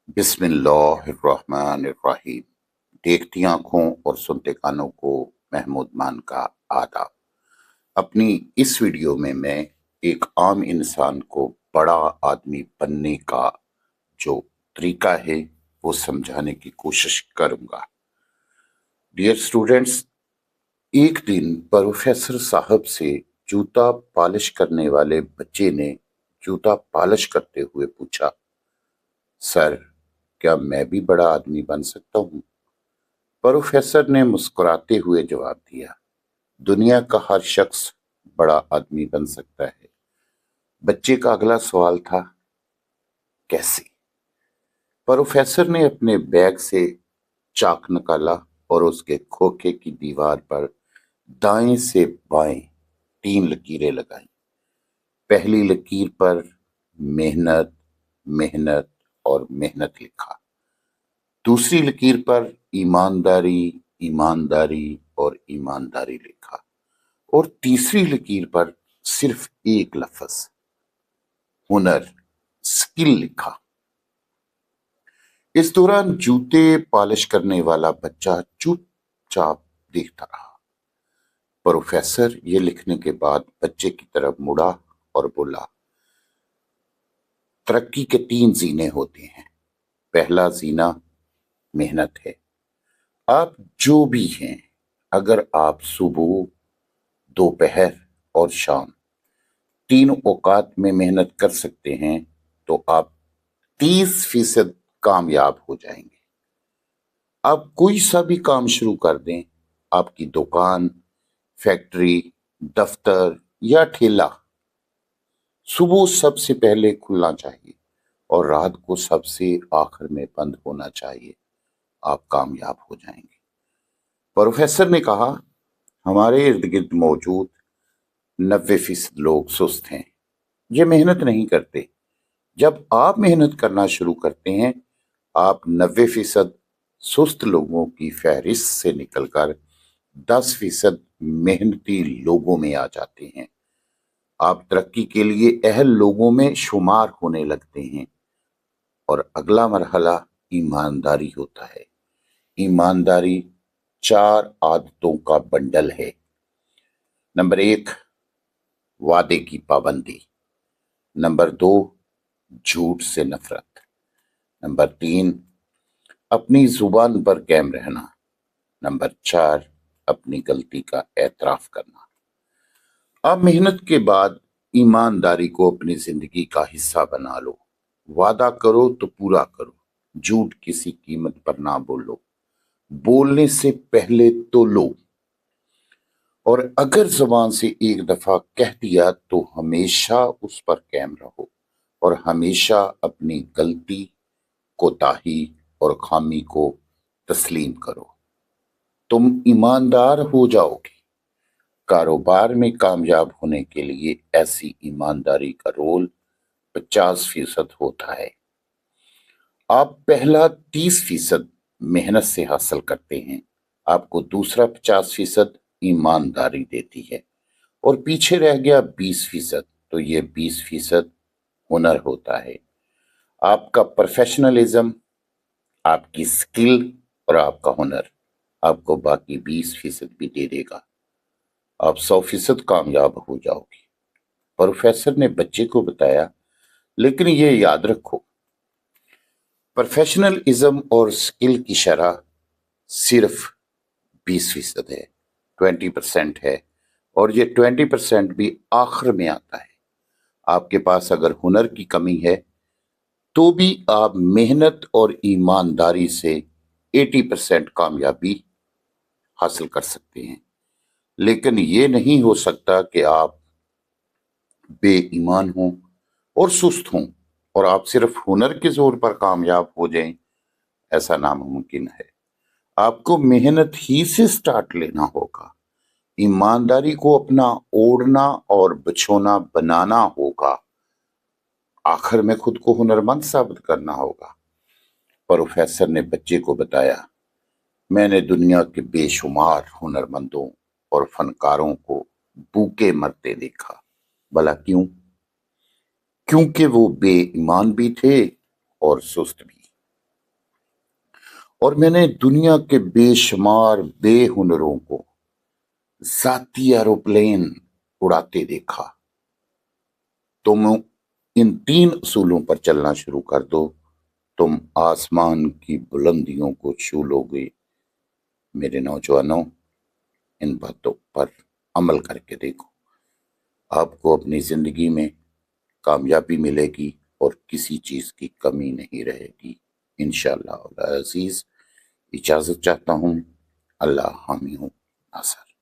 बिस्मिल्लाहिर्रहमानिर्रहीम। देखती आंखों और सुनते कानों को महमूद मान का आदाब। अपनी इस वीडियो में मैं एक आम इंसान को बड़ा आदमी बनने का जो तरीका है वो समझाने की कोशिश करूंगा। डियर स्टूडेंट्स, एक दिन प्रोफेसर साहब से जूता पॉलिश करने वाले बच्चे ने जूता पॉलिश करते हुए पूछा, सर, क्या मैं भी बड़ा आदमी बन सकता हूँ? प्रोफेसर ने मुस्कुराते हुए जवाब दिया, दुनिया का हर शख्स बड़ा आदमी बन सकता है। बच्चे का अगला सवाल था, कैसे? प्रोफेसर ने अपने बैग से चाक निकाला और उसके खोखे की दीवार पर दाएं से बाएं 3 लकीरें लगाई। पहली लकीर पर मेहनत, मेहनत और मेहनत लिखा। दूसरी लकीर पर ईमानदारी, ईमानदारी और ईमानदारी लिखा और तीसरी लकीर पर सिर्फ एक लफ्ज, हुनर, स्किल लिखा। इस दौरान जूते पॉलिश करने वाला बच्चा चुपचाप देखता रहा। प्रोफेसर ये लिखने के बाद बच्चे की तरफ मुड़ा और बोला, तरक्की के 3 जीने होते हैं। पहला जीना मेहनत है। आप जो भी हैं, अगर आप सुबह, दोपहर और शाम 3 औकात में मेहनत कर सकते हैं तो आप 30% कामयाब हो जाएंगे। आप कोई सा भी काम शुरू कर दें, आपकी दुकान, फैक्ट्री, दफ्तर या ठेला, सुबह सबसे पहले खुलना चाहिए और रात को सबसे आखिर में बंद होना चाहिए। आप कामयाब हो जाएंगे। प्रोफेसर ने कहा, हमारे इर्द गिर्द मौजूद 90% लोग सुस्त हैं, ये मेहनत नहीं करते। जब आप मेहनत करना शुरू करते हैं, आप 90% सुस्त लोगों की फहरिस्त से निकलकर 10% मेहनती लोगों में आ जाते हैं। आप तरक्की के लिए अहल लोगों में शुमार होने लगते हैं। और अगला मरहला ईमानदारी होता है। ईमानदारी 4 आदतों का बंडल है। नंबर 1, वादे की पाबंदी। नंबर 2, झूठ से नफरत। नंबर 3, अपनी जुबान पर कायम रहना। नंबर 4, अपनी गलती का एतराफ करना। अब मेहनत के बाद ईमानदारी को अपनी जिंदगी का हिस्सा बना लो। वादा करो तो पूरा करो। झूठ किसी कीमत पर ना बोलो। बोलने से पहले तो लो। और अगर जुबान से एक दफा कह दिया तो हमेशा उस पर कायम रहो और हमेशा अपनी गलती, कोताही और खामी को तस्लीम करो। तुम ईमानदार हो जाओगे। कारोबार में कामयाब होने के लिए ऐसी ईमानदारी का रोल 50% होता है। आप पहला 30% मेहनत से हासिल करते हैं, आपको दूसरा 50% ईमानदारी देती है और पीछे रह गया 20%, तो ये 20% हुनर होता है। आपका प्रोफेशनलिज्म, आपकी स्किल और आपका हुनर आपको बाकी 20% भी दे देगा। आप 100% कामयाब हो जाओगे। प्रोफेसर ने बच्चे को बताया, लेकिन ये याद रखो, प्रोफेशनलिज्म और स्किल की शरह सिर्फ 20% है, 20% है, और ये 20% भी आखिर में आता है। आपके पास अगर हुनर की कमी है तो भी आप मेहनत और ईमानदारी से 80% कामयाबी हासिल कर सकते हैं। लेकिन ये नहीं हो सकता कि आप बेईमान हों और सुस्त हों और आप सिर्फ हुनर के जोर पर कामयाब हो जाएं। ऐसा नामुमकिन है। आपको मेहनत ही से स्टार्ट लेना होगा। ईमानदारी को अपना ओढ़ना और बिछोना बनाना होगा। आखिर में खुद को हुनरमंद साबित करना होगा। प्रोफेसर ने बच्चे को बताया, मैंने दुनिया के बेशुमार हुनरमंदों और फनकारों को भूखे मरते देखा। भला क्यों? क्योंकि वो बेईमान भी थे और सुस्त भी। اور میں نے دنیا کے بے شمار بے ہنروں کو ذاتی ایروپلین اڑاتے دیکھا۔ تم ان 3 اصولوں پر چلنا شروع کر دو، تم آسمان کی بلندیوں کو چھو لو گے۔ میرے نوجوانوں، ان باتوں پر عمل کر کے دیکھو، آپ کو اپنی زندگی میں کامیابی ملے گی اور کسی چیز کی کمی نہیں رہے گی انشاءاللہ العزیز۔ اجازت چاہتا ہوں، اللہ حامی ہوں، ناصر۔